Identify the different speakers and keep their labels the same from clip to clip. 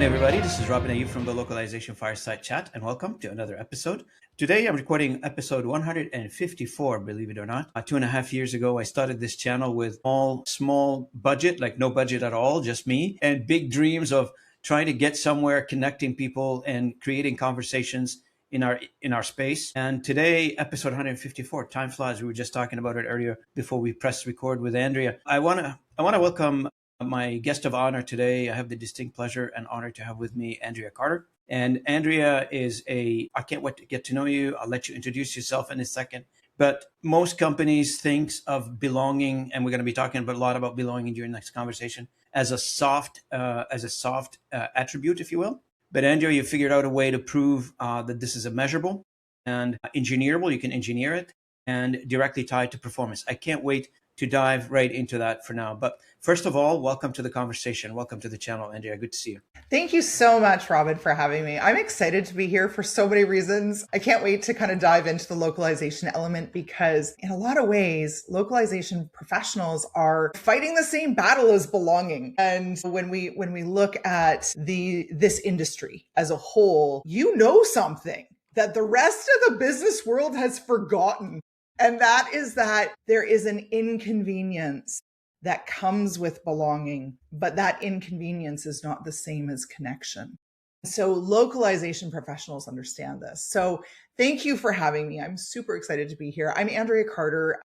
Speaker 1: afternoon, everybody. This is Ayoub from the Localization Fireside Chat, and welcome to another episode. Today, I'm recording episode 154, believe it or not. 2.5 years ago, I started this channel with small budget, like no budget at all, just me, and big dreams of trying to get somewhere, connecting people, and creating conversations in our space. And today, episode 154, time flies. We were just talking about it earlier before we pressed record with Andrea. I wanna welcome my guest of honor today. I have the distinct pleasure and honor to have with me Andrea Carter. And Andrea I can't wait to get to know you. I'll let you introduce yourself in a second. But most companies think of belonging, and we're going to be talking a lot about belonging during the next conversation, as a soft attribute, if you will. But Andrea, you figured out a way to prove that this is a measurable and engineerable. You can engineer it and directly tied to performance. I can't wait to dive right into that for now. But first of all, welcome to the conversation. Welcome to the channel, Andrea. Good to see you.
Speaker 2: Thank you so much, Robin, for having me. I'm excited to be here for so many reasons. I can't wait to kind of dive into the localization element because in a lot of ways, localization professionals are fighting the same battle as belonging. And when we look at this industry as a whole, you know something that the rest of the business world has forgotten. And that is that there is an inconvenience that comes with belonging, but that inconvenience is not the same as connection. So localization professionals understand this. So thank you for having me. I'm super excited to be here. I'm Andrea Carter.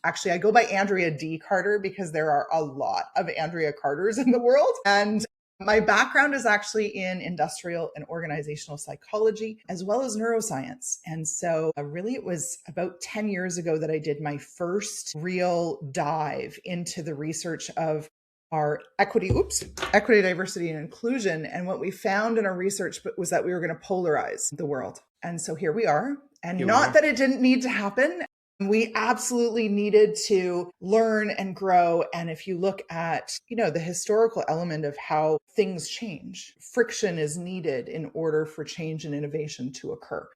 Speaker 2: Actually, I go by Andrea D Carter because there are a lot of Andrea Carters in the world. And my background is actually in industrial and organizational psychology, as well as neuroscience. And so really it was about 10 years ago that I did my first real dive into the research of our equity, diversity, and inclusion. And what we found in our research was that we were going to polarize the world. And so here we are. And not that it didn't need to happen. We absolutely needed to learn and grow. And if you look at, the historical element of how things change, friction is needed in order for change and innovation to occur.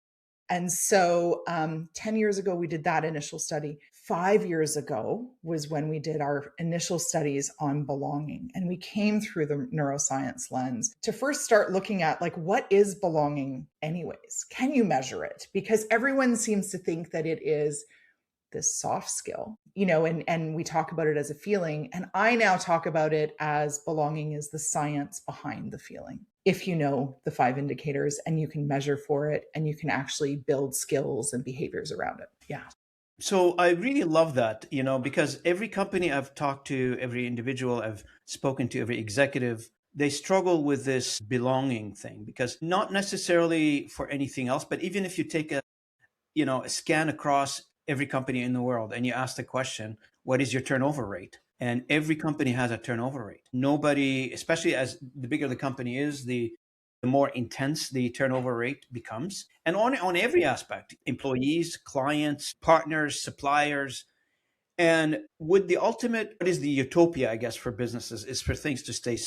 Speaker 2: And so 10 years ago, we did that initial study. 5 years ago was when we did our initial studies on belonging. And we came through the neuroscience lens to first start looking at what is belonging anyways? Can you measure it? Because everyone seems to think that it is this soft skill, and we talk about it as a feeling. And I now talk about it as belonging is the science behind the feeling. If you know the 5 indicators and you can measure for it and you can actually build skills and behaviors around it. Yeah.
Speaker 1: So I really love that, because every company I've talked to, every individual I've spoken to, every executive, they struggle with this belonging thing because not necessarily for anything else, but even if you take a scan across every company in the world and you ask the question, what is your turnover rate? And every company has a turnover rate. Nobody, especially as the bigger the company is, the more intense the turnover rate becomes. And on every aspect, employees, clients, partners, suppliers. And what is the utopia, I guess, for businesses is for things to stay,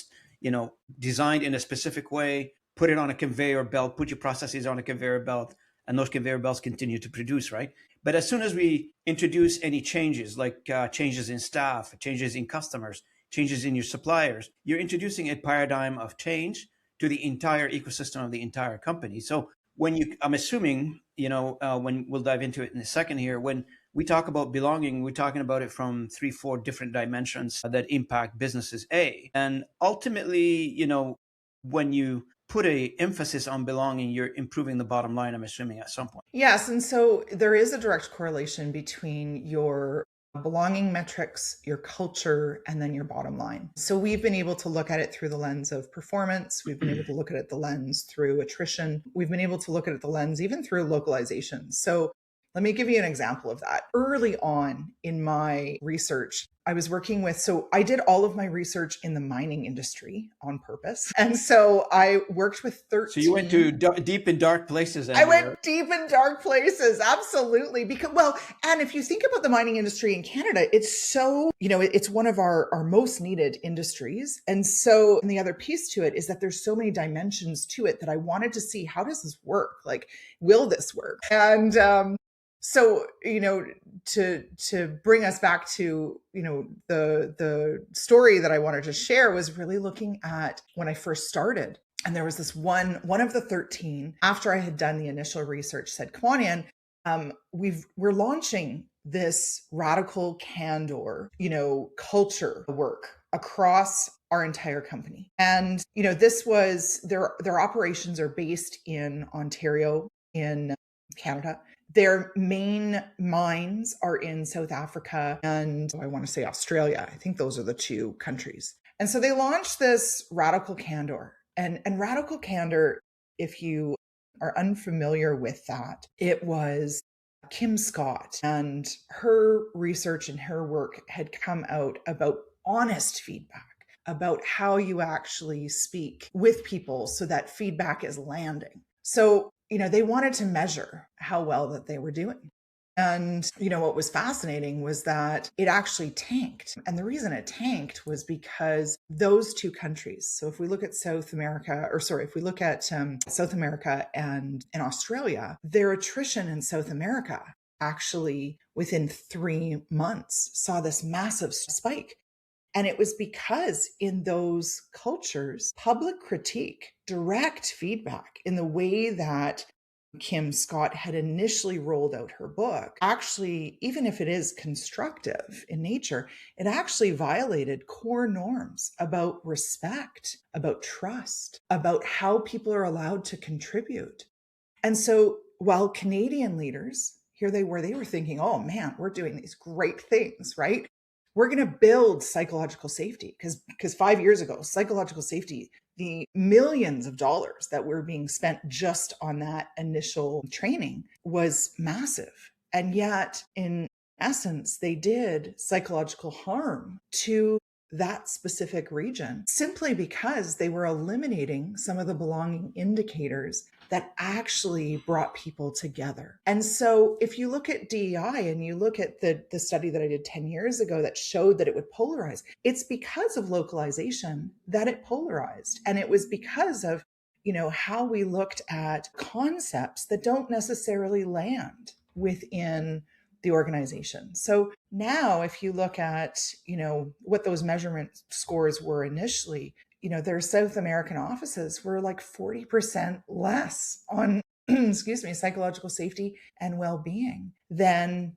Speaker 1: designed in a specific way, put it on a conveyor belt, put your processes on a conveyor belt, and those conveyor belts continue to produce, right? But as soon as we introduce any changes, like changes in staff, changes in customers, changes in your suppliers, you're introducing a paradigm of change to the entire ecosystem of the entire company. So I'm assuming, when we'll dive into it in a second here, when we talk about belonging, we're talking about it from 3-4 different dimensions that impact businesses A. And ultimately, when you put a emphasis on belonging, you're improving the bottom line, I'm assuming, at some point.
Speaker 2: Yes. And so there is a direct correlation between your belonging metrics, your culture, and then your bottom line. So we've been able to look at it through the lens of performance. We've been able to look at it the lens through attrition. We've been able to look at it the lens even through localization. So let me give you an example of that. Early on in my research, I was working so I did all of my research in the mining industry on purpose. And so I worked with 13.
Speaker 1: So you went to deep in dark places.
Speaker 2: I went deep in dark places. Absolutely. And if you think about the mining industry in Canada, it's so, it's one of our most needed industries. And the other piece to it is that there's so many dimensions to it that I wanted to see, how does this work? Will this work? And so, to bring us back to, the story that I wanted to share was really looking at when I first started. And there was this one of the 13, after I had done the initial research, said, come on in. We're launching this radical candor, culture work across our entire company. And, this was their operations are based in Ontario, in Canada. Their main mines are in South Africa and I want to say Australia. I think those are the two countries. And so they launched this radical candor. And radical candor, if you are unfamiliar with that, it was Kim Scott, and her research and her work had come out about honest feedback, about how you actually speak with people so that feedback is landing. So, they wanted to measure how well that they were doing. And, what was fascinating was that it actually tanked. And the reason it tanked was because those two countries, so if we look at South America and Australia, their attrition in South America actually within 3 months saw this massive spike. And it was because in those cultures, public critique, direct feedback in the way that Kim Scott had initially rolled out her book, actually, even if it is constructive in nature, it actually violated core norms about respect, about trust, about how people are allowed to contribute. And so while Canadian leaders, here they were thinking, oh man, we're doing these great things, right? We're going to build psychological safety because 5 years ago, psychological safety, the millions of dollars that were being spent just on that initial training was massive. And yet, in essence, they did psychological harm to that specific region simply because they were eliminating some of the belonging indicators that actually brought people together. And so if you look at DEI and you look at the study that I did 10 years ago that showed that it would polarize, it's because of localization that it polarized. And it was because of, how we looked at concepts that don't necessarily land within the organization. So now if you look at, what those measurement scores were initially, their South American offices were like 40% less on, psychological safety and well-being than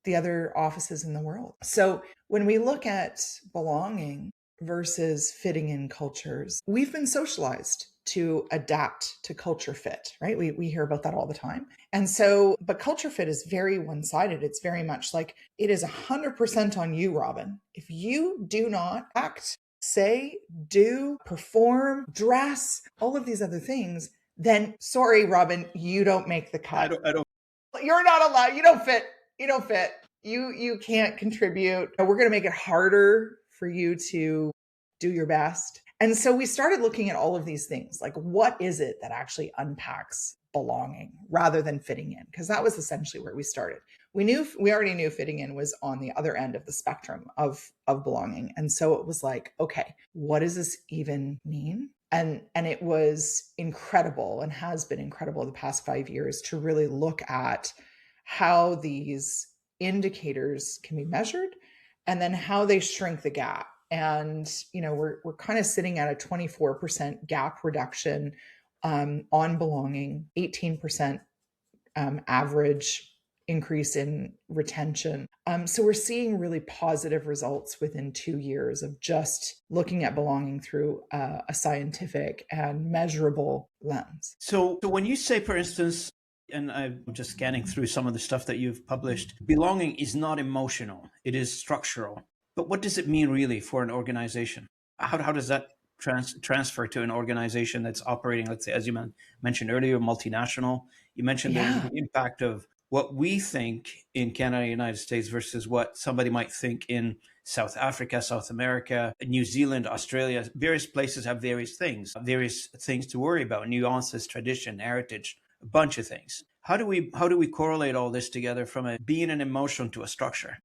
Speaker 2: the other offices in the world. So when we look at belonging versus fitting in cultures, we've been socialized to adapt to culture fit, right? We hear about that all the time. And so, but culture fit is very one-sided. It's very much like it is 100% on you, Robin. If you do not act, say, do, perform, dress, all of these other things, then sorry, Robin, you don't make the cut.
Speaker 1: I don't.
Speaker 2: You're not allowed. You don't fit. You can't contribute. We're going to make it harder for you to do your best. And so we started looking at all of these things, like what is it that actually unpacks belonging rather than fitting in? Because that was essentially where we started. We already knew fitting in was on the other end of the spectrum of belonging. And so it was like, okay, what does this even mean? And it was incredible and has been incredible the past 5 years to really look at how these indicators can be measured and then how they shrink the gap. And, we're kind of sitting at a 24% gap reduction on belonging, 18% average increase in retention. So we're seeing really positive results within 2 years of just looking at belonging through a scientific and measurable lens.
Speaker 1: So when you say, for instance, and I'm just scanning through some of the stuff that you've published, belonging is not emotional, it is structural. But what does it mean really for an organization? How does that transfer to an organization that's operating, let's say, as you mentioned earlier, multinational? You mentioned the impact of what we think in Canada and the United States versus what somebody might think in South Africa, South America, New Zealand, Australia. Various places have various things to worry about, nuances, tradition, heritage, a bunch of things. How do we correlate all this together from being an emotion to a structure?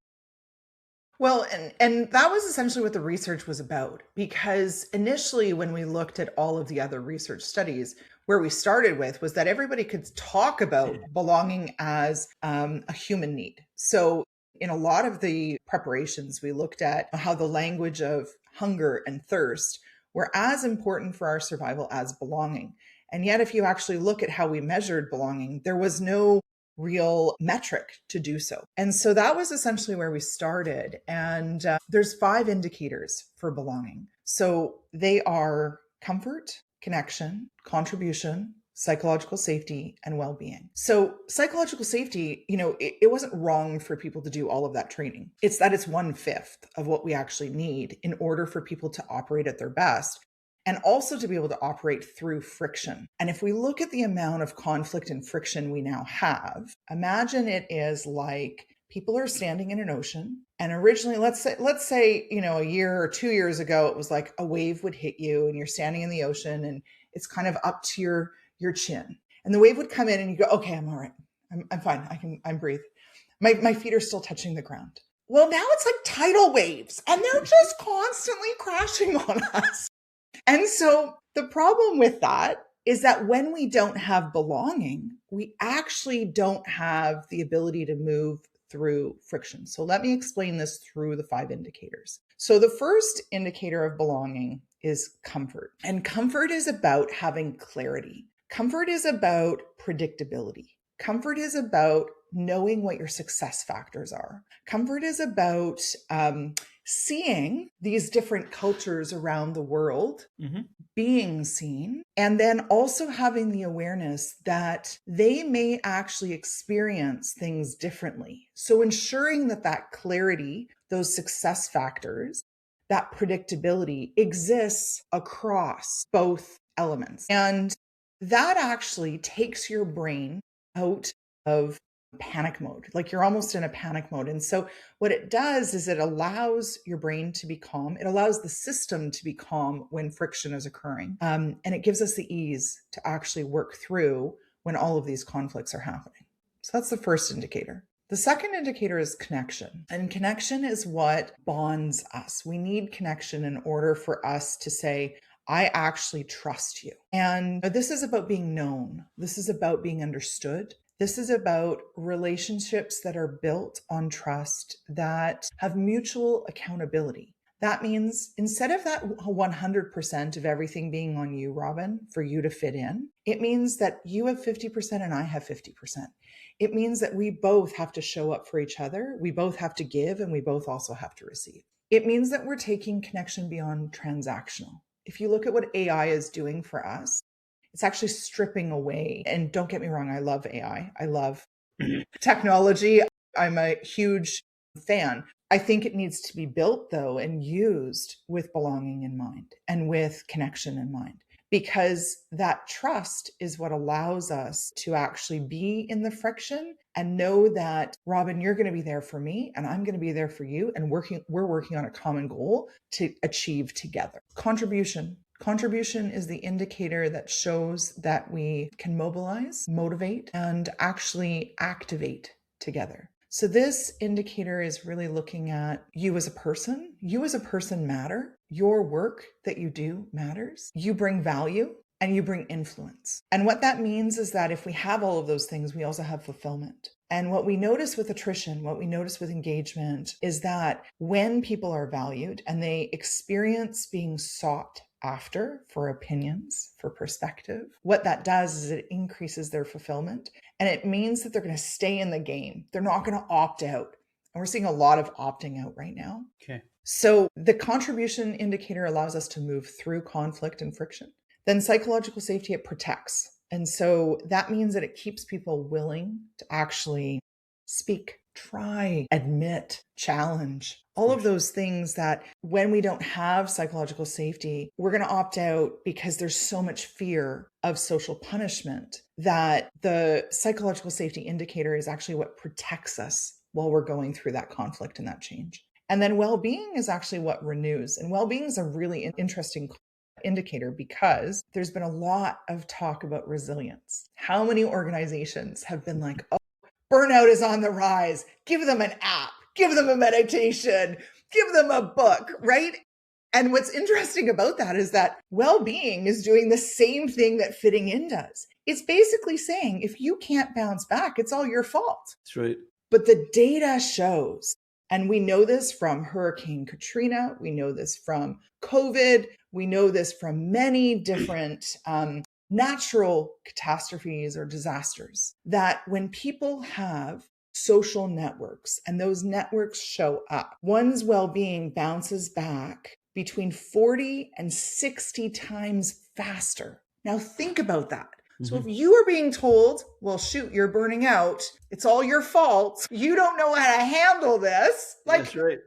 Speaker 2: Well, and that was essentially what the research was about, because initially when we looked at all of the other research studies, where we started with was that everybody could talk about belonging as a human need. So in a lot of the preparations, we looked at how the language of hunger and thirst were as important for our survival as belonging. And yet, if you actually look at how we measured belonging, there was no real metric to do so. And so that was essentially where we started. And there's 5 indicators for belonging. So they are comfort, connection, contribution, psychological safety, and well-being. So psychological safety, it wasn't wrong for people to do all of that training. It's that it's 1/5 of what we actually need in order for people to operate at their best, and also to be able to operate through friction. And if we look at the amount of conflict and friction we now have, imagine it is like people are standing in an ocean. And originally, let's say, a year or 2 years ago, it was like a wave would hit you and you're standing in the ocean and it's kind of up to your chin. And the wave would come in and you go, okay, I'm all right. I'm fine. I'm breathe. My feet are still touching the ground. Well, now it's like tidal waves and they're just constantly crashing on us. And so the problem with that is that when we don't have belonging, we actually don't have the ability to move through friction. So let me explain this through the 5 indicators. So the first indicator of belonging is comfort. And comfort is about having clarity. Comfort is about predictability. Comfort is about knowing what your success factors are. Comfort is about seeing these different cultures around the world, being seen, and then also having the awareness that they may actually experience things differently. So ensuring that clarity, those success factors, that predictability exists across both elements. And that actually takes your brain out of panic mode. Like you're almost in a panic mode. And so what it does is it allows your brain to be calm. It allows the system to be calm when friction is occurring. And it gives us the ease to actually work through when all of these conflicts are happening. So that's the first indicator. The second indicator is connection. And connection is what bonds us. We need connection in order for us to say, I actually trust you. And this is about being known. This is about being understood. This is about relationships that are built on trust, that have mutual accountability. That means instead of that 100% of everything being on you, Robin, for you to fit in, it means that you have 50% and I have 50%. It means that we both have to show up for each other. We both have to give and we both also have to receive. It means that we're taking connection beyond transactional. If you look at what AI is doing for us, it's actually stripping away. And don't get me wrong, I love AI. I love technology. I'm a huge fan. I think it needs to be built, though, and used with belonging in mind and with connection in mind, because that trust is what allows us to actually be in the friction and know that, Robin, you're going to be there for me and I'm going to be there for you. And we're working on a common goal to achieve together. Contribution. Contribution is the indicator that shows that we can mobilize, motivate, and actually activate together. So this indicator is really looking at you as a person. You as a person matter. Your work that you do matters. You bring value and you bring influence. And what that means is that if we have all of those things, we also have fulfillment. And what we notice with attrition, what we notice with engagement is that when people are valued and they experience being sought after for opinions, for perspective, what that does is it increases their fulfillment. And it means that they're going to stay in the game. They're not going to opt out. And we're seeing a lot of opting out right now.
Speaker 1: Okay.
Speaker 2: So the contribution indicator allows us to move through conflict and friction. Then psychological safety, it protects. And so that means that it keeps people willing to actually speak, try, admit, challenge, all of those things that when we don't have psychological safety, we're going to opt out because there's so much fear of social punishment that the psychological safety indicator is actually what protects us while we're going through that conflict and that change. And then well-being is actually what renews. And well-being is a really interesting indicator because there's been a lot of talk about resilience. How many organizations have been like, oh, burnout is on the rise. Give them an app, give them a meditation, give them a book, right? And what's interesting about that is that well-being is doing the same thing that fitting in does. It's basically saying, if you can't bounce back, it's all your fault.
Speaker 1: That's right.
Speaker 2: But the data shows And we know this from Hurricane Katrina. We know this from COVID. We know this from many different natural catastrophes or disasters, that when people have social networks and those networks show up, one's well-being bounces back between 40 and 60 times faster. Now think about that. So if you are being told, well, shoot, you're burning out, it's all your fault, you don't know how to handle this, like,
Speaker 1: that's right.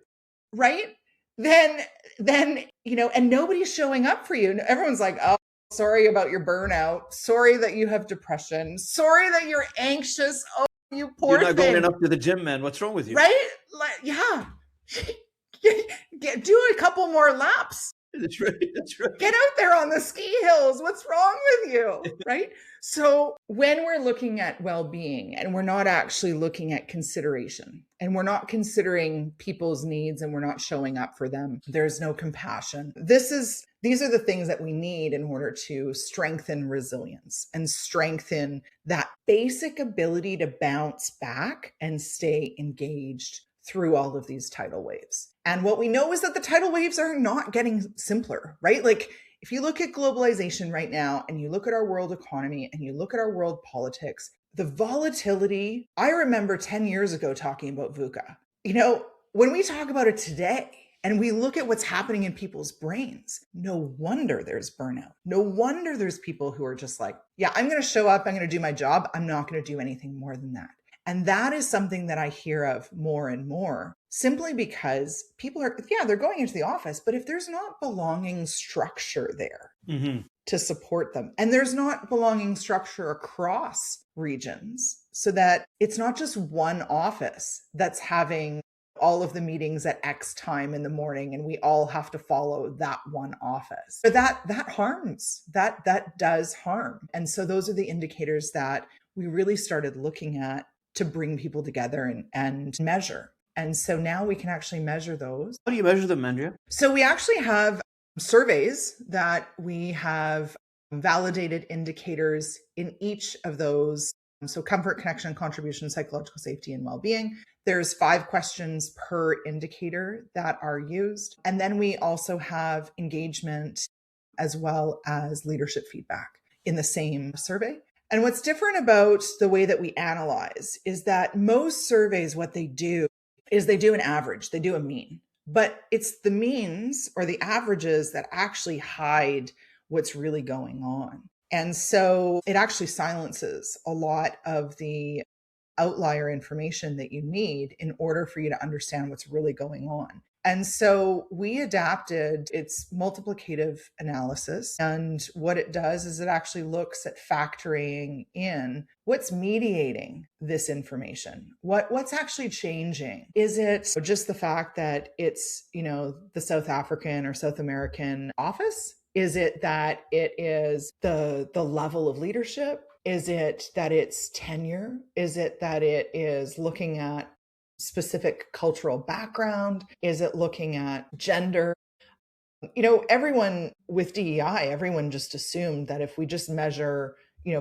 Speaker 2: Right? Then, and nobody's showing up for you. Everyone's like, oh, sorry about your burnout. Sorry that you have depression. Sorry that you're anxious. Oh, you poor
Speaker 1: You're not
Speaker 2: thing.
Speaker 1: going enough to the gym, man. What's wrong with you?
Speaker 2: Right? Like, yeah. Do a couple more laps.
Speaker 1: That's right. That's right.
Speaker 2: Get out there on the ski hills. What's wrong with you? Right? So when we're looking at well-being and we're not actually looking at consideration and we're not considering people's needs and we're not showing up for them, there's no compassion. These are the things that we need in order to strengthen resilience and strengthen that basic ability to bounce back and stay engaged through all of these tidal waves. And what we know is that the tidal waves are not getting simpler, right? Like if you look at globalization right now and you look at our world economy and you look at our world politics, the volatility, I remember 10 years ago talking about VUCA. When we talk about it today and we look at what's happening in people's brains, no wonder there's burnout. No wonder there's people who are just like, yeah, I'm going to show up, I'm going to do my job. I'm not going to do anything more than that. And that is something that I hear of more and more, simply because people are, they're going into the office, but if there's not belonging structure there to support them, and there's not belonging structure across regions, so that it's not just one office that's having all of the meetings at X time in the morning and we all have to follow that one office. But that harms, that does harm. And so those are the indicators that we really started looking at to bring people together and measure. And so now we can actually measure those.
Speaker 1: How do you measure them, Andrea?
Speaker 2: So we actually have surveys that we have validated indicators in each of those. So comfort, connection, contribution, psychological safety, and well-being. There's 5 questions per indicator that are used. And then we also have engagement as well as leadership feedback in the same survey. And what's different about the way that we analyze is that most surveys, what they do is they do an average, they do a mean, but it's the means or the averages that actually hide what's really going on. And so it actually silences a lot of the outlier information that you need in order for you to understand what's really going on. And so we adapted its multiplicative analysis. And what it does is it actually looks at factoring in what's mediating this information. What's actually changing? Is it just the fact that it's, the South African or South American office? Is it that it is the level of leadership? Is it that it's tenure? Is it that it is looking at specific cultural background? Is it looking at gender? Everyone with DEI, everyone just assumed that if we just measure,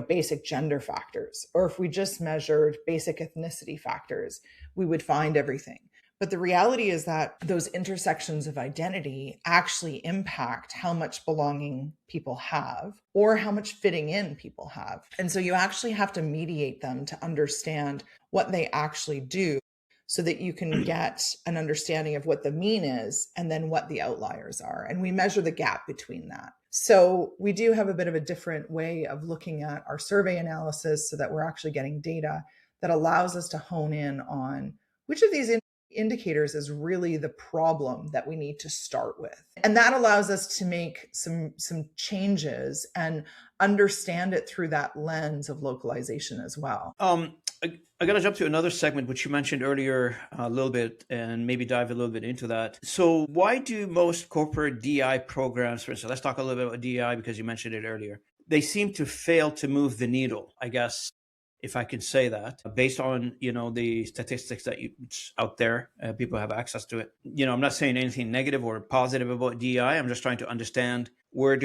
Speaker 2: basic gender factors, or if we just measured basic ethnicity factors, we would find everything. But the reality is that those intersections of identity actually impact how much belonging people have or how much fitting in people have. And so you actually have to mediate them to understand what they actually do, so that you can get an understanding of what the mean is and then what the outliers are. And we measure the gap between that. So we do have a bit of a different way of looking at our survey analysis so that we're actually getting data that allows us to hone in on which of these indicators is really the problem that we need to start with. And that allows us to make some changes and understand it through that lens of localization as well.
Speaker 1: I got to jump to another segment, which you mentioned earlier a little bit, and maybe dive a little bit into that. So why do most corporate DI programs, for instance, let's talk a little bit about DI because you mentioned it earlier, they seem to fail to move the needle, I guess, if I can say that, based on, the statistics that it's out there, people have access to it. I'm not saying anything negative or positive about DI. I'm just trying to understand why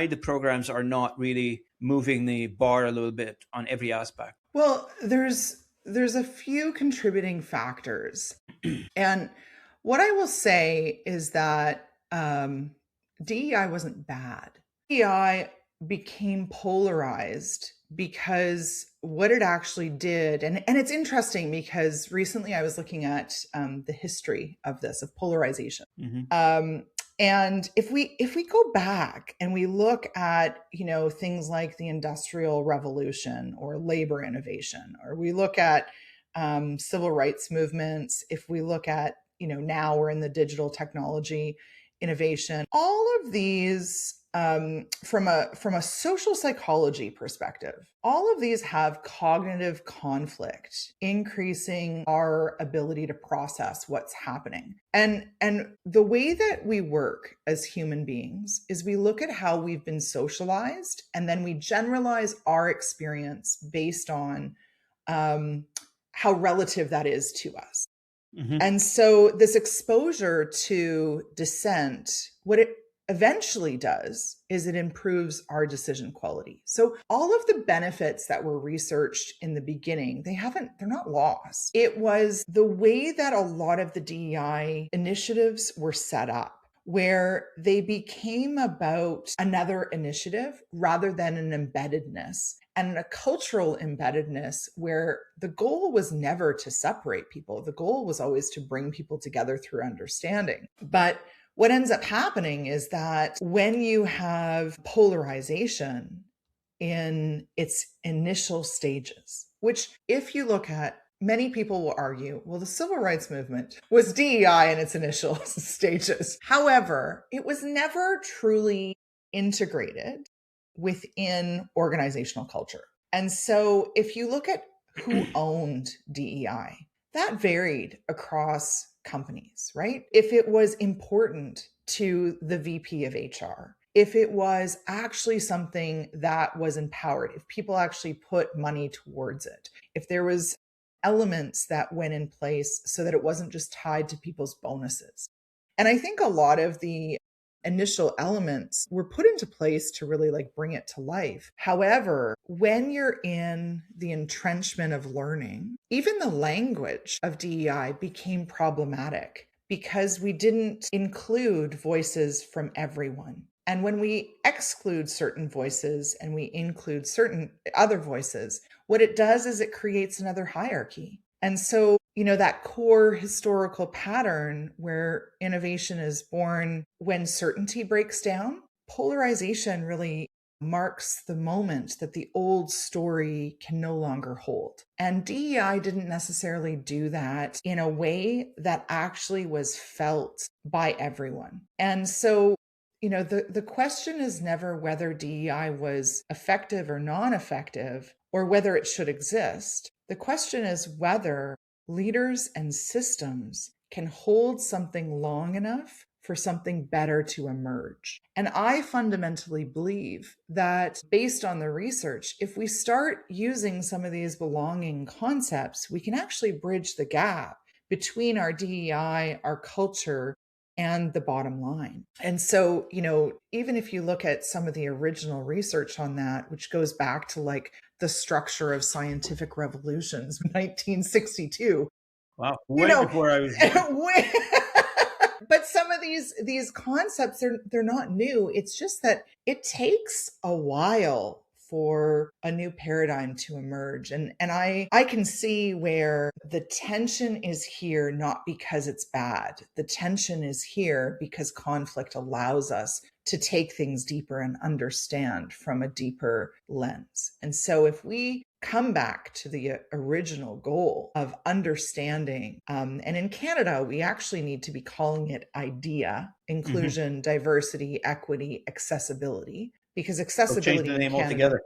Speaker 1: the programs are not really moving the bar a little bit on every aspect.
Speaker 2: Well, there's there's a few contributing factors. And what I will say is that DEI wasn't bad. DEI became polarized because what it actually did, and it's interesting because recently I was looking at the history of this, of polarization. And if we go back and we look at, things like the Industrial Revolution or labor innovation, or we look at civil rights movements, if we look at, now we're in the digital technology innovation, all of these from a social psychology perspective, all of these have cognitive conflict, increasing our ability to process what's happening. And the way that we work as human beings is we look at how we've been socialized, and then we generalize our experience based on how relative that is to us. And so this exposure to dissent, what it eventually does is it improves our decision quality. So all of the benefits that were researched in the beginning, they're not lost. It was the way that a lot of the DEI initiatives were set up, where they became about another initiative rather than an embeddedness, and a cultural embeddedness where the goal was never to separate people. The goal was always to bring people together through understanding. But what ends up happening is that when you have polarization in its initial stages, which if you look at, many people will argue, well, the civil rights movement was DEI in its initial stages. However, it was never truly integrated within organizational culture. And so if you look at who owned DEI, that varied across companies, right? If it was important to the VP of HR, if it was actually something that was empowered, if people actually put money towards it, if there was elements that went in place so that it wasn't just tied to people's bonuses. And I think a lot of the initial elements were put into place to really bring it to life. However, when you're in the entrenchment of learning, even the language of DEI became problematic because we didn't include voices from everyone. And when we exclude certain voices and we include certain other voices, what it does is it creates another hierarchy. And so, that core historical pattern where innovation is born when certainty breaks down, polarization really marks the moment that the old story can no longer hold. And DEI didn't necessarily do that in a way that actually was felt by everyone. And so, the question is never whether DEI was effective or non-effective, or whether it should exist. The question is whether leaders and systems can hold something long enough for something better to emerge. And I fundamentally believe that based on the research, if we start using some of these belonging concepts, we can actually bridge the gap between our DEI, our culture, and the bottom line. And so, even if you look at some of the original research on that, which goes back to the structure of scientific revolutions, 1962.
Speaker 1: Wow, way before I was born.
Speaker 2: But some of these concepts, they're not new. It's just that it takes a while for a new paradigm to emerge. And I can see where the tension is here, not because it's bad. The tension is here because conflict allows us to take things deeper and understand from a deeper lens. And so if we come back to the original goal of understanding, and in Canada, we actually need to be calling it IDEA, inclusion, diversity, equity, accessibility, because accessibility
Speaker 1: change the name
Speaker 2: in Canada,
Speaker 1: altogether.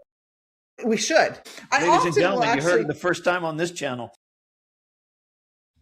Speaker 2: We should.
Speaker 1: Ladies and gentlemen, you heard it the first time on this channel.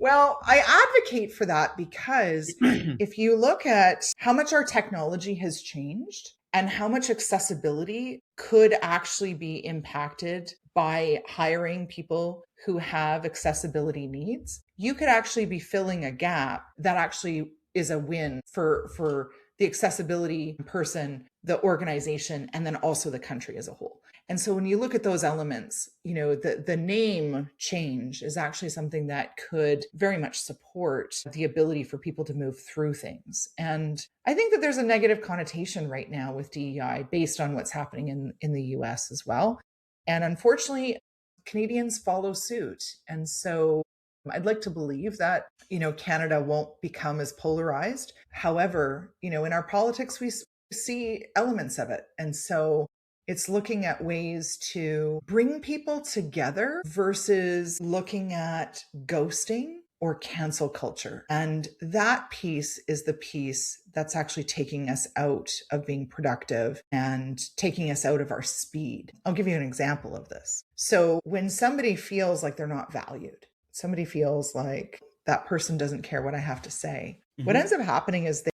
Speaker 2: Well, I advocate for that because if you look at how much our technology has changed and how much accessibility could actually be impacted by hiring people who have accessibility needs, you could actually be filling a gap that actually is a win for the accessibility person, the organization, and then also the country as a whole. And so when you look at those elements, the name change is actually something that could very much support the ability for people to move through things. And I think that there's a negative connotation right now with DEI based on what's happening in the US as well. And unfortunately, Canadians follow suit. And so I'd like to believe that, Canada won't become as polarized. However, in our politics, we see elements of it. And so it's looking at ways to bring people together versus looking at ghosting or cancel culture. And that piece is the piece that's actually taking us out of being productive and taking us out of our speed. I'll give you an example of this. So when somebody feels like they're not valued, somebody feels like that person doesn't care what I have to say, what ends up happening is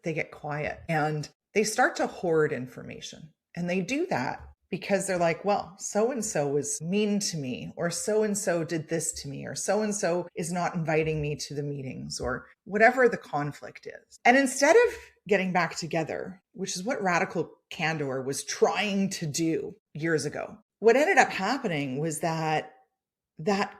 Speaker 2: they get quiet and they start to hoard information. And they do that because they're like, well, so-and-so was mean to me, or so-and-so did this to me, or so-and-so is not inviting me to the meetings, or whatever the conflict is. And instead of getting back together, which is what Radical Candor was trying to do years ago, what ended up happening was that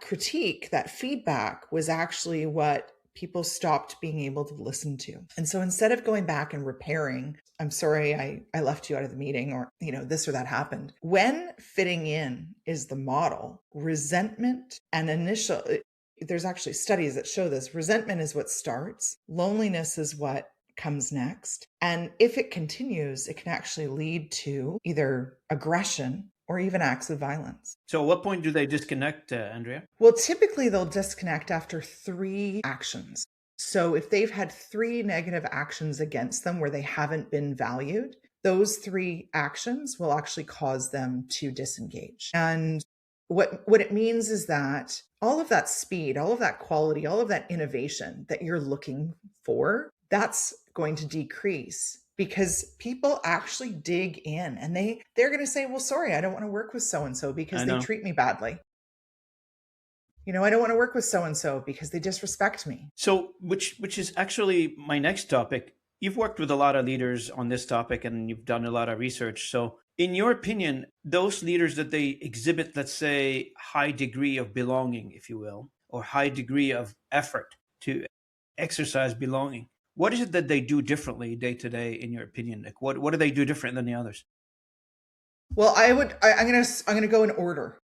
Speaker 2: critique, that feedback was actually what people stopped being able to listen to. And so instead of going back and repairing, I'm sorry, I left you out of the meeting, or, this or that happened. When fitting in is the model, resentment and there's actually studies that show this. Resentment is what starts. Loneliness is what comes next. And if it continues, it can actually lead to either aggression or even acts of violence.
Speaker 1: So at what point do they disconnect, Andrea?
Speaker 2: Well, typically they'll disconnect after 3 actions. So if they've had 3 negative actions against them where they haven't been valued, those 3 actions will actually cause them to disengage. And what it means is that all of that speed, all of that quality, all of that innovation that you're looking for, that's going to decrease, because people actually dig in and they're going to say, well, sorry, I don't want to work with so-and-so because they treat me badly. I don't want to work with so-and-so because they disrespect me.
Speaker 1: So, which is actually my next topic. You've worked with a lot of leaders on this topic and you've done a lot of research. So in your opinion, those leaders that they exhibit, let's say, high degree of belonging, if you will, or high degree of effort to exercise belonging, what is it that they do differently day to day, in your opinion? Like what do they do different than the others?
Speaker 2: Well, I'm going to go in order,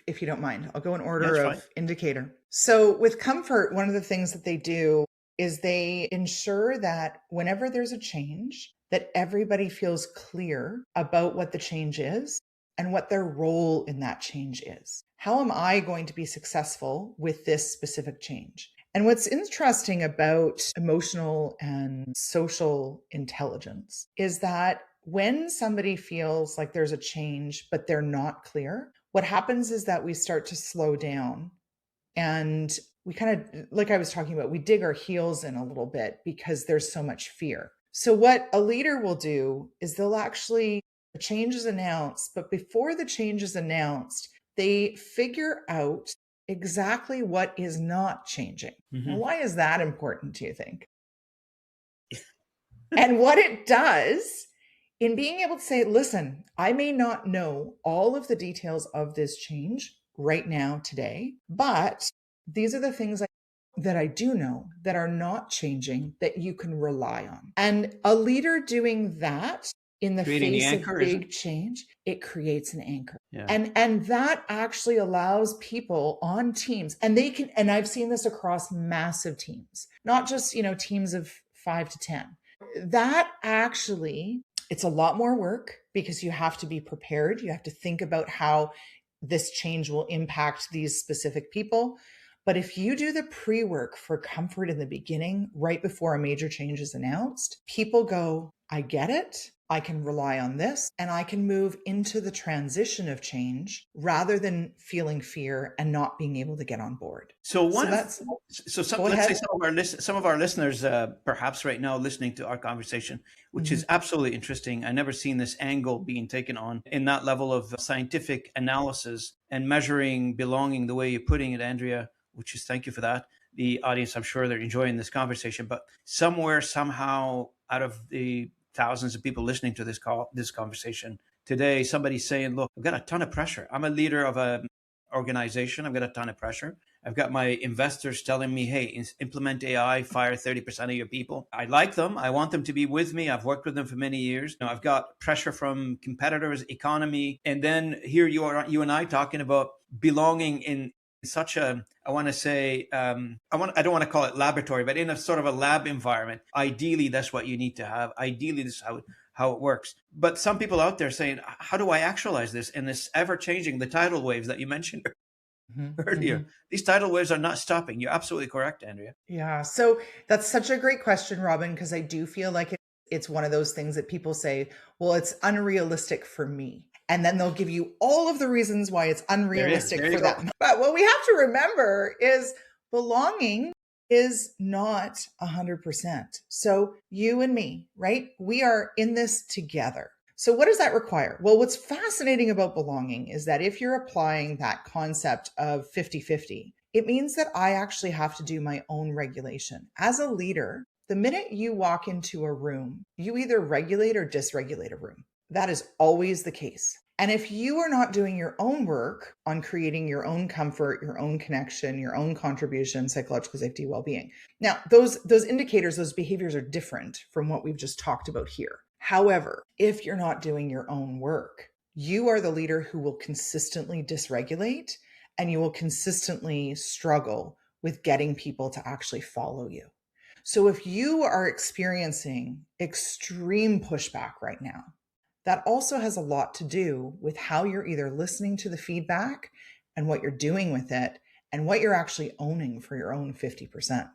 Speaker 2: if you don't mind. I'll go in order of indicator. So with comfort, one of the things that they do is they ensure that whenever there's a change, that everybody feels clear about what the change is and what their role in that change is. How am I going to be successful with this specific change? And what's interesting about emotional and social intelligence is that when somebody feels like there's a change, but they're not clear, what happens is that we start to slow down and we kind of, like I was talking about, we dig our heels in a little bit because there's so much fear. So what a leader will do is the change is announced, but before the change is announced, they figure out exactly what is not changing. Now, why is that important, do you think? And what it does in being able to say, listen, I may not know all of the details of this change right now today, but these are the things that I do know that are not changing that you can rely on. And a leader doing that in the face of big change, it creates an anchor.
Speaker 1: Yeah.
Speaker 2: And that actually allows people on teams, and they can, and I've seen this across massive teams, not just, teams of 5 to 10. That actually, it's a lot more work because you have to be prepared. You have to think about how this change will impact these specific people. But if you do the pre-work for comfort in the beginning, right before a major change is announced, people go, I get it. I can rely on this, and I can move into the transition of change rather than feeling fear and not being able to get on board.
Speaker 1: Let's say some of our listeners, perhaps right now listening to our conversation, which is absolutely interesting. I never seen this angle being taken on in that level of scientific analysis and measuring belonging the way you're putting it, Andrea, which is, thank you for that. The audience, I'm sure they're enjoying this conversation, but somewhere, somehow, out of the thousands of people listening to this conversation, today somebody's saying, look, I've got a ton of pressure. I'm a leader of an organization. I've got a ton of pressure. I've got my investors telling me, hey, implement AI, fire 30% of your people. I like them. I want them to be with me. I've worked with them for many years. Now, I've got pressure from competitors, economy. And then here you are, you and I talking about belonging in such a, I want to say, I don't want to call it laboratory, but in a sort of a lab environment. Ideally, that's what you need to have. Ideally, this is how it works. But some people out there saying, how do I actualize this in this ever changing, the tidal waves that you mentioned earlier?
Speaker 2: Mm-hmm.
Speaker 1: These tidal waves are not stopping. You're absolutely correct, Andrea.
Speaker 2: Yeah. So that's such a great question, Robin, because I do feel like it's one of those things that people say, well, it's unrealistic for me. And then they'll give you all of the reasons why it's unrealistic
Speaker 1: There you
Speaker 2: for
Speaker 1: go.
Speaker 2: them. But what we have to remember is belonging is not 100%. So you and me, right? We are in this together. So what does that require? Well, what's fascinating about belonging is that if you're applying that concept of 50-50, it means that I actually have to do my own regulation. As a leader, the minute you walk into a room, you either regulate or dysregulate a room. That is always the case. And if you are not doing your own work on creating your own comfort, your own connection, your own contribution, psychological safety, well-being. Now, those indicators, those behaviors are different from what we've just talked about here. However, if you're not doing your own work, you are the leader who will consistently dysregulate and you will consistently struggle with getting people to actually follow you. So if you are experiencing extreme pushback right now, that also has a lot to do with how you're either listening to the feedback and what you're doing with it and what you're actually owning for your own 50%.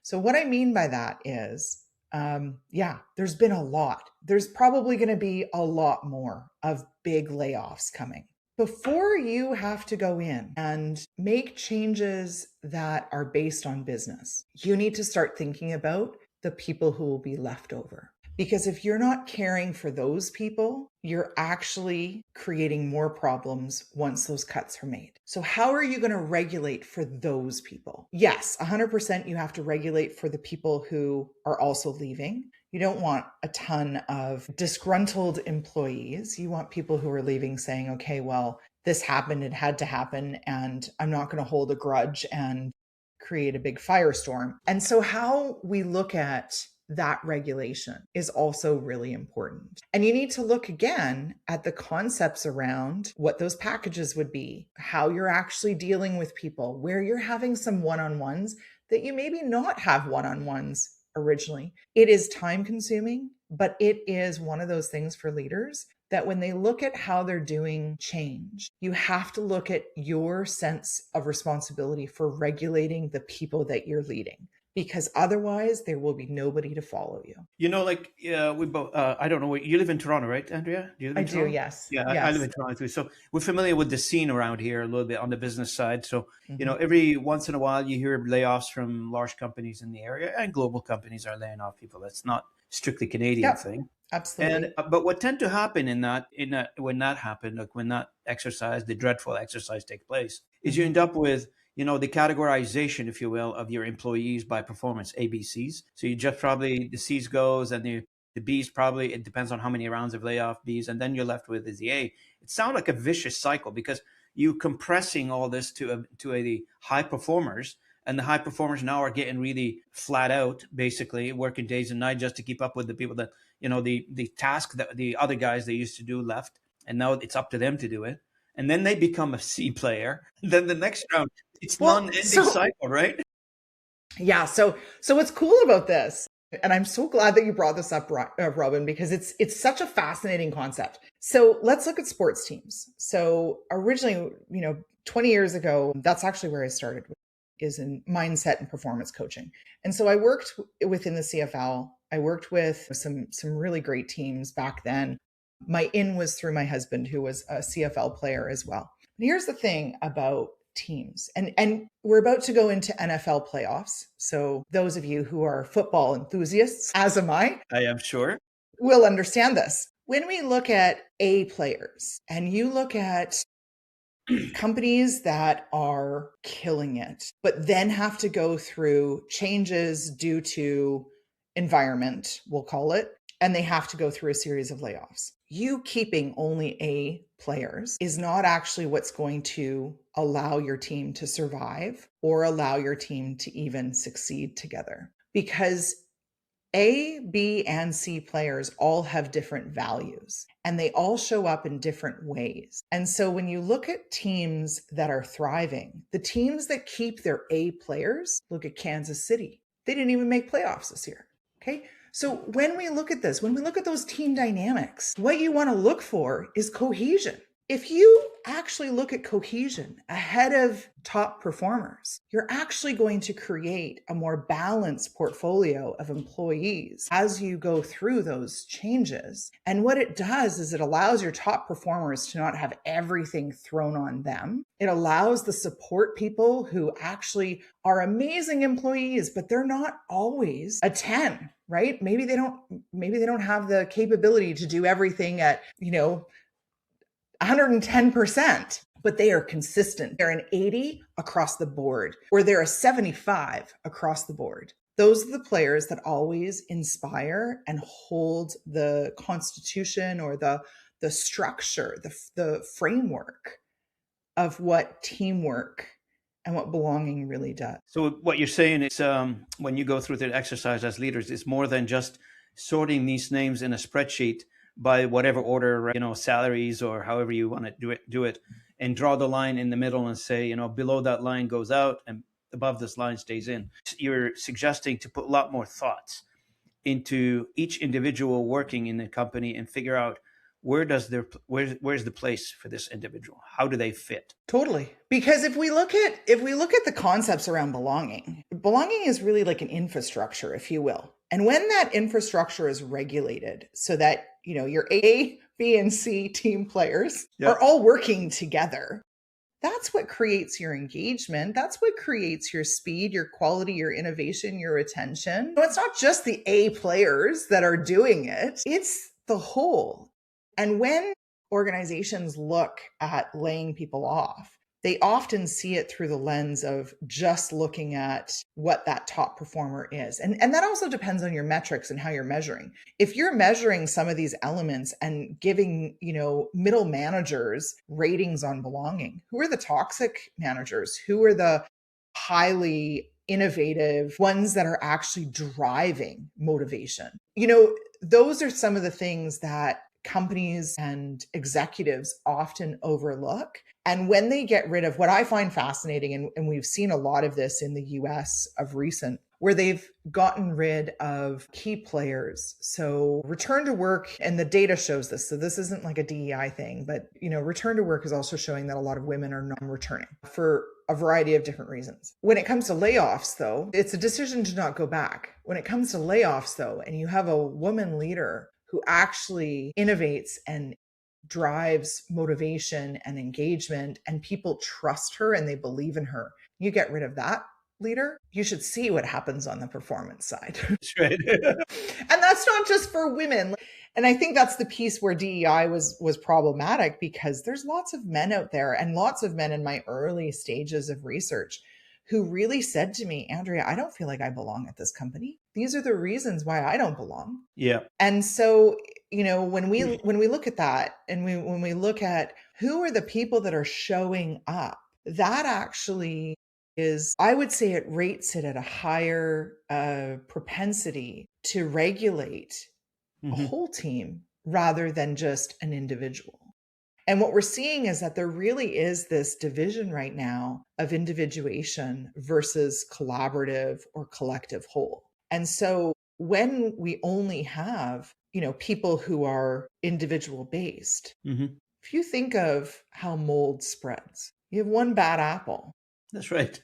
Speaker 2: So what I mean by that is, there's been a lot. There's probably going to be a lot more of big layoffs coming. Before you have to go in and make changes that are based on business, you need to start thinking about the people who will be left over. Because if you're not caring for those people, you're actually creating more problems once those cuts are made. So how are you going to regulate for those people? Yes, 100% you have to regulate for the people who are also leaving. You don't want a ton of disgruntled employees. You want people who are leaving saying, okay, well, this happened, it had to happen, and I'm not going to hold a grudge and create a big firestorm. And so how we look at that regulation is also really important. And you need to look again at the concepts around what those packages would be, how you're actually dealing with people, where you're having some one-on-ones that you maybe not have one-on-ones originally. It is time consuming, but it is one of those things for leaders that when they look at how they're doing change, you have to look at your sense of responsibility for regulating the people that you're leading. Because otherwise, there will be nobody to follow you.
Speaker 1: We both. I don't know. You live in Toronto, right, Andrea? Do you live
Speaker 2: I
Speaker 1: in
Speaker 2: do,
Speaker 1: Toronto?
Speaker 2: yes.
Speaker 1: Yeah, I live
Speaker 2: Yes.
Speaker 1: in Toronto too. So we're familiar with the scene around here a little bit on the business side. So
Speaker 2: Mm-hmm.
Speaker 1: every once in a while you hear layoffs from large companies in the area, and global companies are laying off people. That's not strictly Canadian
Speaker 2: Yep,
Speaker 1: thing. And
Speaker 2: absolutely.
Speaker 1: but what tend to happen in that when that happened, like when that exercise, the dreadful exercise, takes place, is you
Speaker 2: Mm-hmm.
Speaker 1: end up with the categorization, if you will, of your employees by performance, ABCs. So you just probably the C's goes and the B's probably, it depends on how many rounds of layoff B's, and then you're left with is the A. It sounds like a vicious cycle because you compressing all this the high performers, and the high performers now are getting really flat out, basically working days and nights just to keep up with the people that the task that the other guys they used to do left, and now it's up to them to do it. And then they become a C player. Then the next round, it's
Speaker 2: Well,
Speaker 1: non-ending cycle, right?
Speaker 2: yeah. So what's cool about this, and I'm so glad that you brought this up, Robin, because it's such a fascinating concept. So let's look at sports teams. So originally, 20 years ago, that's actually where I started, is in mindset and performance coaching. And so I worked within the CFL. I worked with some really great teams back then. My in was through my husband, who was a CFL player as well. And here's the thing about teams, and we're about to go into NFL playoffs. So those of you who are football enthusiasts, as am I
Speaker 1: am sure.
Speaker 2: will understand this. When we look at A players and you look at companies that are killing it, but then have to go through changes due to environment, we'll call it, and they have to go through a series of layoffs. you keeping only A players is not actually what's going to allow your team to survive or allow your team to even succeed together. Because A, B, and C players all have different values and they all show up in different ways. And so when you look at teams that are thriving, the teams that keep their A players, look at Kansas City. They didn't even make playoffs this year. Okay. So when we look at this, when we look at those team dynamics, what you want to look for is cohesion. If you actually look at cohesion ahead of top performers, you're actually going to create a more balanced portfolio of employees as you go through those changes. And what it does is it allows your top performers to not have everything thrown on them. It allows the support people who actually are amazing employees, but they're not always a 10, right? Maybe they don't have the capability to do everything at, 110%, but they are consistent. They're an 80 across the board, or they're a 75 across the board. Those are the players that always inspire and hold the constitution or the structure, the framework of what teamwork and what belonging really does.
Speaker 1: So what you're saying is when you go through the exercise as leaders, it's more than just sorting these names in a spreadsheet by whatever order, salaries or however you want to do it, and draw the line in the middle and say, below that line goes out and above this line stays in. You're suggesting to put a lot more thoughts into each individual working in the company and figure out where's the place for this individual? How do they fit?
Speaker 2: Totally. Because if we look at the concepts around belonging is really like an infrastructure, if you will. And when that infrastructure is regulated so that, your A, B, and C team players are all working together, that's what creates your engagement. That's what creates your speed, your quality, your innovation, your attention. It's not just the A players that are doing it. It's the whole. And when organizations look at laying people off, they often see it through the lens of just looking at what that top performer is. And that also depends on your metrics and how you're measuring. If you're measuring some of these elements and giving, middle managers ratings on belonging, who are the toxic managers? Who are the highly innovative ones that are actually driving motivation? Those are some of the things that companies and executives often overlook. And when they get rid of what I find fascinating, and we've seen a lot of this in the US of recent, where they've gotten rid of key players. So return to work, and the data shows this. So this isn't like a DEI thing, but return to work is also showing that a lot of women are non-returning for a variety of different reasons. When it comes to layoffs, though, it's a decision to not go back. When it comes to layoffs, though, and you have a woman leader who actually innovates and drives motivation and engagement, and people trust her and they believe in her, you get rid of that leader, you should see what happens on the performance side.
Speaker 1: That's right.
Speaker 2: And that's not just for women. And I think that's the piece where DEI was problematic, because there's lots of men out there, and lots of men in my early stages of research, who really said to me, Andrea, I don't feel like I belong at this company. These are the reasons why I don't belong.
Speaker 1: Yeah.
Speaker 2: And so, when we look at that, and when we look at who are the people that are showing up, that actually is, I would say it rates it at a higher propensity to regulate a whole team rather than just an individual. And what we're seeing is that there really is this division right now of individuation versus collaborative or collective whole. And so when we only have, people who are individual based, if you think of how mold spreads, you have one bad apple.
Speaker 1: That's right.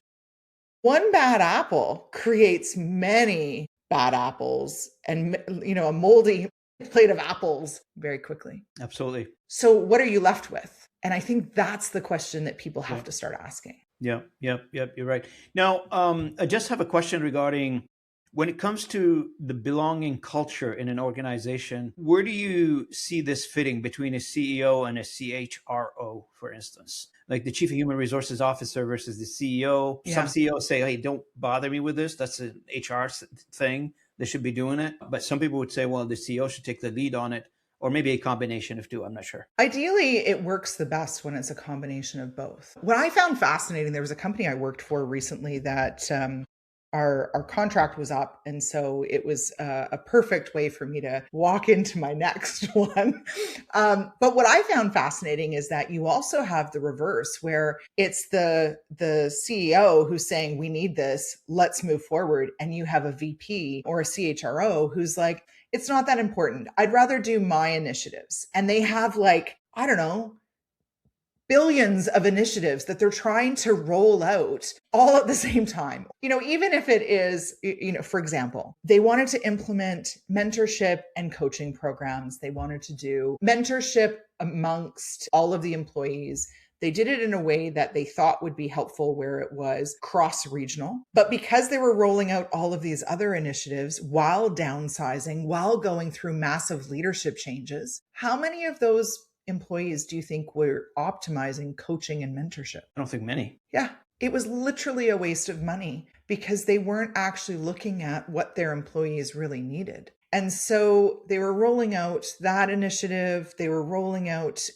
Speaker 2: One bad apple creates many bad apples and, a moldy plate of apples very quickly.
Speaker 1: Absolutely.
Speaker 2: So what are you left with? And I think that's the question that people have to start asking.
Speaker 1: Yeah. You're right. Now, I just have a question regarding when it comes to the belonging culture in an organization. Where do you see this fitting between a CEO and a CHRO, for instance? Like the Chief of Human Resources Officer versus the CEO. Yeah. Some CEOs say, hey, don't bother me with this. That's an HR thing. They should be doing it. But some people would say, well, the CEO should take the lead on it, or maybe a combination of two. I'm not sure.
Speaker 2: Ideally, it works the best when it's a combination of both. What I found fascinating, there was a company I worked for recently that our contract was up. And so it was a perfect way for me to walk into my next one. But what I found fascinating is that you also have the reverse, where it's the CEO who's saying, we need this, let's move forward. And you have a VP or a CHRO who's like, it's not that important. I'd rather do my initiatives. And they have like, I don't know, billions of initiatives that they're trying to roll out all at the same time. Even if it is, for example, they wanted to implement mentorship and coaching programs. They wanted to do mentorship amongst all of the employees. They did it in a way that they thought would be helpful, where it was cross-regional. But because they were rolling out all of these other initiatives while downsizing, while going through massive leadership changes, how many of those employees do you think were optimizing coaching and mentorship?
Speaker 1: I don't think many.
Speaker 2: Yeah, it was literally a waste of money because they weren't actually looking at what their employees really needed. And so they were rolling out that initiative. They were rolling out,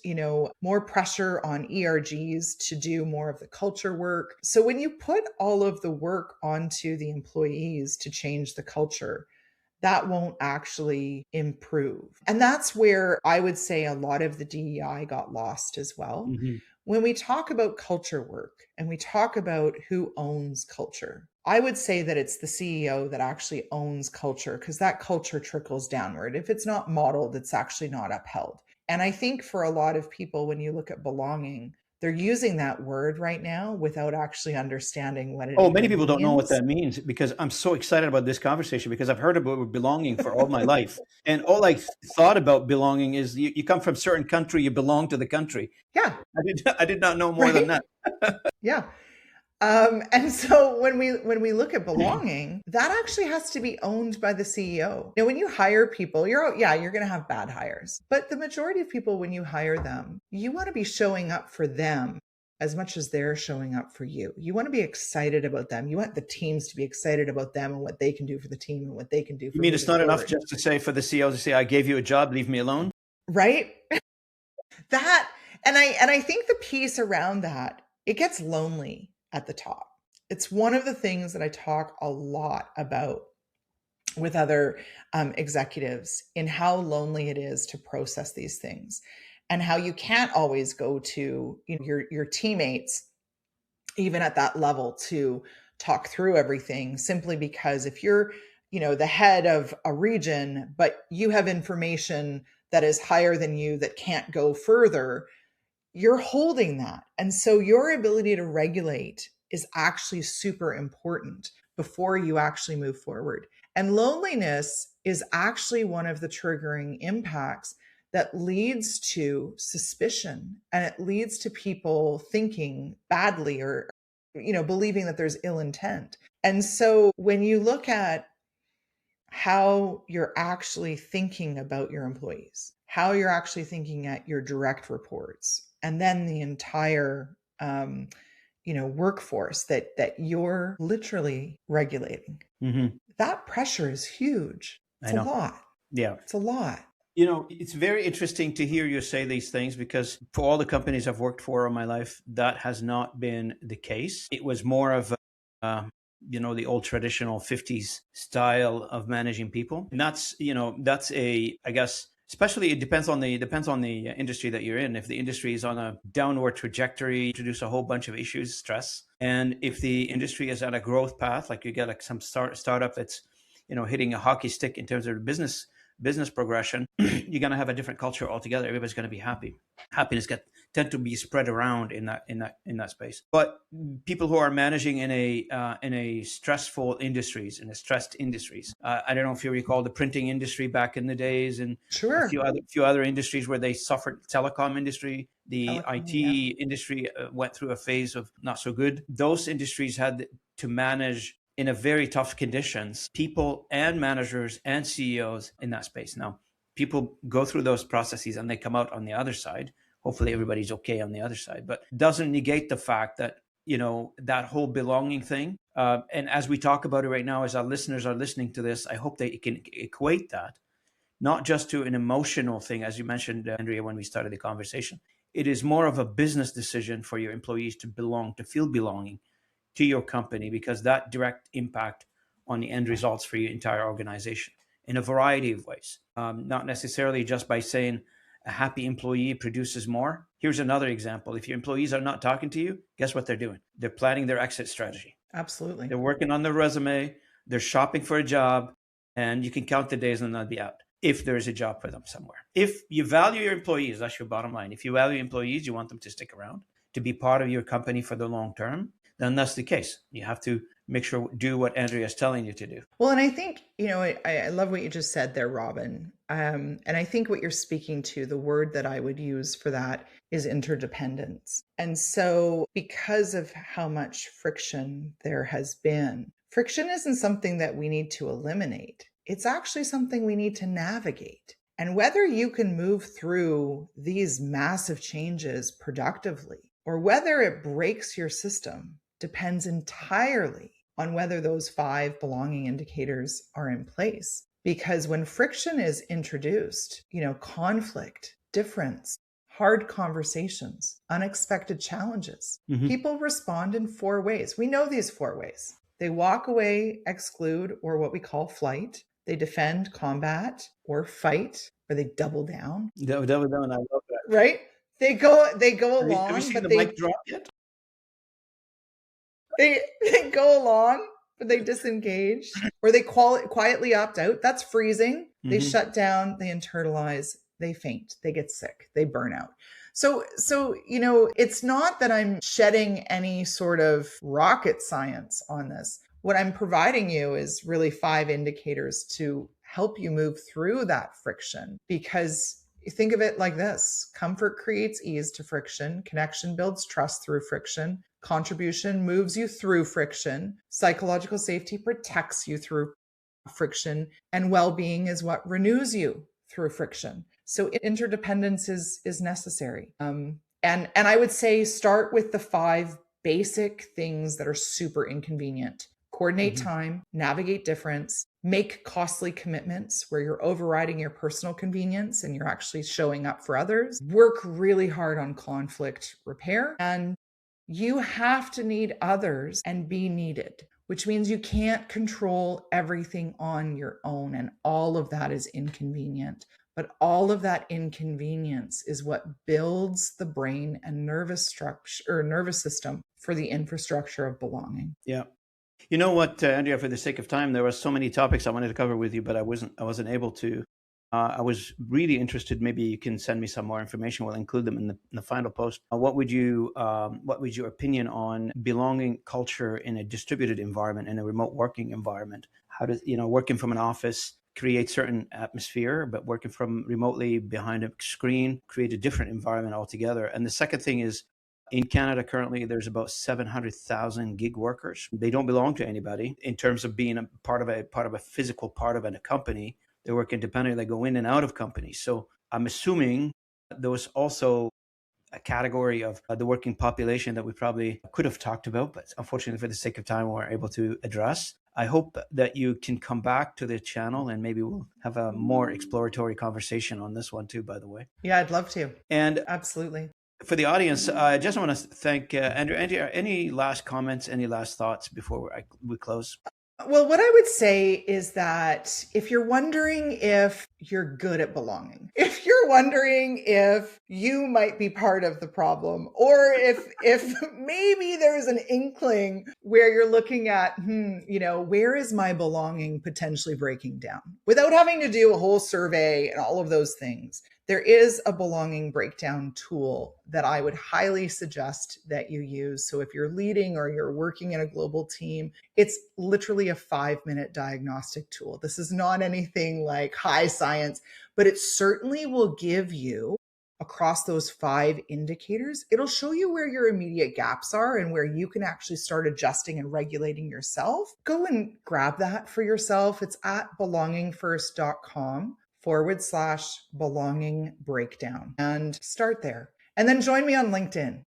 Speaker 2: more pressure on ERGs to do more of the culture work. So when you put all of the work onto the employees to change the culture, that won't actually improve. And that's where I would say a lot of the DEI got lost as well.
Speaker 1: Mm-hmm.
Speaker 2: When we talk about culture work and we talk about who owns culture, I would say that it's the CEO that actually owns culture, because that culture trickles downward. If it's not modeled, it's actually not upheld. And I think for a lot of people, when you look at belonging, they're using that word right now without actually understanding what it is.
Speaker 1: Oh, many people don't know what that means, because I'm so excited about this conversation, because I've heard about belonging for all my life. And all I thought about belonging is you come from a certain country, you belong to the country.
Speaker 2: Yeah.
Speaker 1: I did not know more than that.
Speaker 2: Yeah. And so when we look at belonging, that actually has to be owned by the CEO. Now, when you hire people, you're going to have bad hires, but the majority of people, when you hire them, you want to be showing up for them as much as they're showing up for you. You want to be excited about them. You want the teams to be excited about them and what they can do for the team and what they can do for
Speaker 1: you. Mean it's not
Speaker 2: forward.
Speaker 1: enough just to say for the CEO to say, I gave you a job, leave me alone?
Speaker 2: Right? That, and I think the piece around that, it gets lonely at the top. It's one of the things that I talk a lot about with other executives, in how lonely it is to process these things, and how you can't always go to your teammates, even at that level, to talk through everything, simply because if you're the head of a region, but you have information that is higher than you that can't go further, you're holding that. And so your ability to regulate is actually super important before you actually move forward. And loneliness is actually one of the triggering impacts that leads to suspicion, and it leads to people thinking badly, or believing that there's ill intent. And so when you look at how you're actually thinking about your employees, how you're actually thinking at your direct reports, and then the entire workforce that you're literally regulating, that pressure is huge. It's a lot.
Speaker 1: Yeah,
Speaker 2: it's a lot.
Speaker 1: It's very interesting to hear you say these things, because for all the companies I've worked for in my life, that has not been the case. It was more of the old traditional 50s style of managing people. And that's I guess, especially it depends on the industry that you're in. If the industry is on a downward trajectory, introduce a whole bunch of issues, stress. And if the industry is on a growth path, like you get like some startup that's, hitting a hockey stick in terms of business progression, you're going to have a different culture altogether. Everybody's going to be happy. Happiness tend to be spread around in that space. But people who are managing in a stressful industries, in a stressed industries, I don't know if you recall the printing industry back in the days, and
Speaker 2: sure,
Speaker 1: a few other industries where they suffered. Telecom industry, the IT industry went through a phase of not so good. Those industries had to manage in a very tough conditions, people and managers and CEOs in that space. Now, people go through those processes and they come out on the other side. Hopefully everybody's okay on the other side, but doesn't negate the fact that, that whole belonging thing. And as we talk about it right now, as our listeners are listening to this, I hope they can equate that not just to an emotional thing, as you mentioned, Andrea, when we started the conversation. It is more of a business decision for your employees to belong, to feel belonging to your company, because that direct impact on the end results for your entire organization in a variety of ways. Not necessarily just by saying a happy employee produces more. Here's another example. If your employees are not talking to you, guess what they're doing? They're planning their exit strategy.
Speaker 2: Absolutely.
Speaker 1: They're working on their resume, they're shopping for a job, and you can count the days and they'll be out if there is a job for them somewhere. If you value your employees, that's your bottom line. If you value employees, you want them to stick around, to be part of your company for the long term, then that's the case. You have to make sure, do what Andrea is telling you to do.
Speaker 2: Well, and I think, I love what you just said there, Robin. And I think what you're speaking to, the word that I would use for that is interdependence. And so because of how much friction there has been, friction isn't something that we need to eliminate. It's actually something we need to navigate. And whether you can move through these massive changes productively or whether it breaks your system depends entirely on whether those 5 belonging indicators are in place. Because when friction is introduced, conflict, difference, hard conversations, unexpected challenges, people respond in 4 ways. We know these 4 ways. They walk away, exclude, or what we call flight. They defend, combat, or fight, or they double down.
Speaker 1: Double down, I love that.
Speaker 2: Right? They go along.
Speaker 1: Have you seen
Speaker 2: but
Speaker 1: the mic drop yet?
Speaker 2: They go along, but they disengage, or they quietly opt out. That's freezing. They shut down, they internalize, they faint, they get sick, they burn out. So, it's not that I'm shedding any sort of rocket science on this. What I'm providing you is really 5 indicators to help you move through that friction, because you think of it like this: comfort creates ease to friction. Connection builds trust through friction. Contribution moves you through friction. Psychological safety protects you through friction. And well-being is what renews you through friction. So interdependence is necessary. And I would say start with the 5 basic things that are super inconvenient. Coordinate time, navigate difference, make costly commitments where you're overriding your personal convenience and you're actually showing up for others. Work really hard on conflict repair. And you have to need others and be needed, which means you can't control everything on your own. And all of that is inconvenient. But all of that inconvenience is what builds the brain and nervous structure or nervous system for the infrastructure of belonging.
Speaker 1: Yeah. You know what, Andrea, for the sake of time, there were so many topics I wanted to cover with you, but I wasn't able to. I was really interested. Maybe you can send me some more information. We'll include them in the final post. What was your opinion on belonging culture in a distributed environment, in a remote working environment? How does, working from an office create certain atmosphere, but working from remotely behind a screen create a different environment altogether? And the second thing is, in Canada, currently, there's about 700,000 gig workers. They don't belong to anybody in terms of being a part of a physical part of a company. They work independently. They go in and out of companies. So I'm assuming there was also a category of the working population that we probably could have talked about, but unfortunately, for the sake of time, we weren't able to address. I hope that you can come back to the channel and maybe we'll have a more exploratory conversation on this one too, by the way.
Speaker 2: Yeah, I'd love to.
Speaker 1: And
Speaker 2: absolutely.
Speaker 1: For the audience, I just want to thank Andrea. Andrea, any last comments, any last thoughts before we close?
Speaker 2: Well, what I would say is that if you're wondering if you're good at belonging, if you're wondering if you might be part of the problem, or if maybe there's an inkling where you're looking at, where is my belonging potentially breaking down? Without having to do a whole survey and all of those things, there is a belonging breakdown tool that I would highly suggest that you use. So if you're leading or you're working in a global team, it's literally a 5-minute diagnostic tool. This is not anything like high science, but it certainly will give you, across those 5 indicators, it'll show you where your immediate gaps are and where you can actually start adjusting and regulating yourself. Go and grab that for yourself. It's at belongingfirst.com/belonging breakdown, and start there. And then join me on LinkedIn,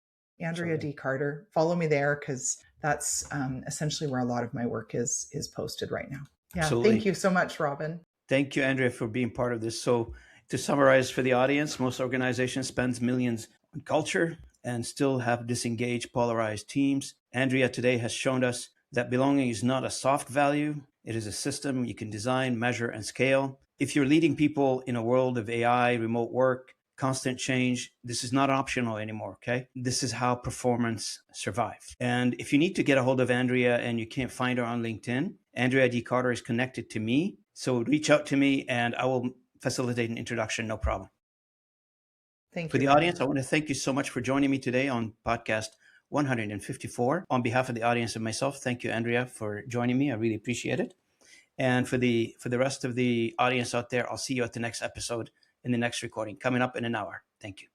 Speaker 2: Andrea D. Carter. Follow me there because that's essentially where a lot of my work is posted right now. Yeah. Absolutely. Thank you so much, Robin.
Speaker 1: Thank you, Andrea, for being part of this. So, to summarize for the audience, most organizations spend millions on culture and still have disengaged, polarized teams. Andrea today has shown us that belonging is not a soft value, it is a system you can design, measure, and scale. If you're leading people in a world of AI, remote work, constant change, this is not optional anymore, okay? This is how performance survives. And if you need to get a hold of Andrea and you can't find her on LinkedIn, Andrea D. Carter is connected to me. So reach out to me and I will facilitate an introduction, no problem.
Speaker 2: Thank
Speaker 1: For
Speaker 2: you
Speaker 1: the
Speaker 2: very
Speaker 1: audience,
Speaker 2: much.
Speaker 1: I want to thank you so much for joining me today on podcast 154. On behalf of the audience and myself, thank you, Andrea, for joining me. I really appreciate it. And for the rest of the audience out there, I'll see you at the next episode in the next recording coming up in an hour. Thank you.